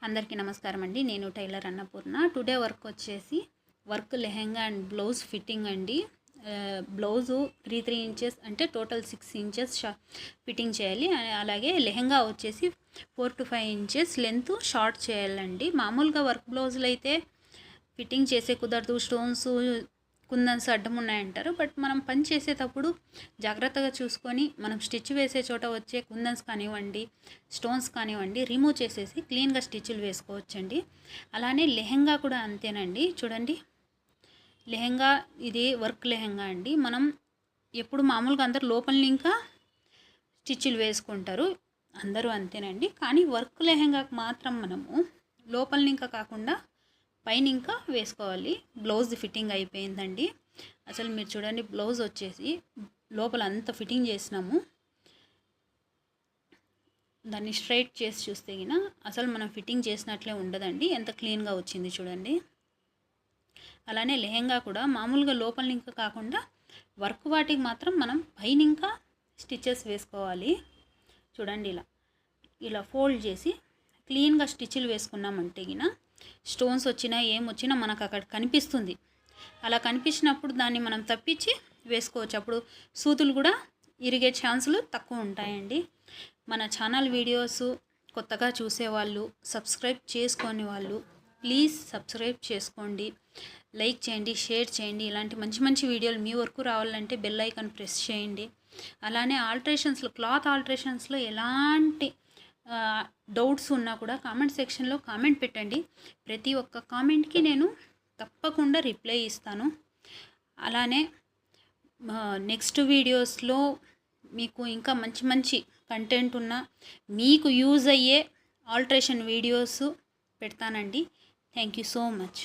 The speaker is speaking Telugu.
అందరికీ నమస్కారం అండి. నేను tailor Annapurna. Today work lehenga and blouse fitting అండి. బ్లౌజు 3 ఇంచెస్ అంటే టోటల్ 6 ఇంచెస్ ఫిట్టింగ్ చేయాలి. అలాగే లెహెంగా వచ్చేసి 4 to 5 ఇంచెస్ లెంత్ షార్ట్ చేయాలండి. మామూలుగా వర్క్ బ్లౌజులు అయితే ఫిట్టింగ్ చేసే కుదరదు, స్టోన్స్ కుందన్స్ అడ్డం ఉన్నాయంటారు. బట్ మనం పని చేసేటప్పుడు జాగ్రత్తగా చూసుకొని మనం స్టిచ్ వేసే చోట వచ్చే కుందన్స్ కానివ్వండి, స్టోన్స్ కానివ్వండి రిమూవ్ చేసేసి క్లీన్గా స్టిచ్లు వేసుకోవచ్చండి. అలానే లెహెంగా కూడా అంతేనండి. చూడండి, లెహెంగా ఇది వర్క్ లెహెంగా అండి. మనం ఎప్పుడు మామూలుగా అందరు లోపల ఇంకా స్టిచ్లు వేసుకుంటారు, అందరూ అంతేనండి. కానీ వర్క్ లెహెంగాకు మాత్రం మనము లోపల ఇంకా కాకుండా పైన ఇంకా వేసుకోవాలి. బ్లౌజ్ ఫిట్టింగ్ అయిపోయిందండి. అసలు మీరు చూడండి, బ్లౌజ్ వచ్చేసి లోపల అంత ఫిట్టింగ్ చేసినాము. దాన్ని స్ట్రైట్ చేసి చూస్తే గిన అసలు మనం ఫిట్టింగ్ చేసినట్లే ఉండదండి. ఎంత క్లీన్గా వచ్చింది చూడండి. అలానే లెహెంగా కూడా మామూలుగా లోపల ఇంకా కాకుండా వర్క్ వాటికి మాత్రం మనం పైన ఇంకా స్టిచెస్ వేసుకోవాలి. చూడండి, ఇలా ఫోల్డ్ చేసి క్లీన్గా స్టిచ్లు వేసుకున్నామంటే గిన స్టోన్స్ వచ్చినా ఏమొచ్చినా మనకు అక్కడ కనిపిస్తుంది. అలా కనిపించినప్పుడు దాన్ని మనం తప్పించి వేసుకోవచ్చు. అప్పుడు సూదులు కూడా ఇరిగే ఛాన్సులు తక్కువ ఉంటాయండి. మన ఛానల్ వీడియోస్ కొత్తగా చూసేవాళ్ళు, సబ్స్క్రైబ్ చేసుకొని వాళ్ళు ప్లీజ్ సబ్స్క్రైబ్ చేసుకోండి, లైక్ చేయండి, షేర్ చేయండి. ఇలాంటి మంచి మంచి వీడియోలు మీ వరకు రావాలంటే బెల్ ఐకాన్ ప్రెస్ చేయండి. అలానే క్లాత్ ఆల్ట్రేషన్స్లో ఎలాంటి డౌట్స్ ఉన్నా కూడా కామెంట్ సెక్షన్లో కామెంట్ పెట్టండి. ప్రతి ఒక్క కామెంట్కి నేను తప్పకుండా రిప్లై ఇస్తాను. అలానే నెక్స్ట్ వీడియోస్లో మీకు ఇంకా మంచి మంచి కంటెంట్ ఉన్న మీకు యూజ్ అయ్యే ఆల్ట్రేషన్ వీడియోస్ పెడతానండి. Thank you so much.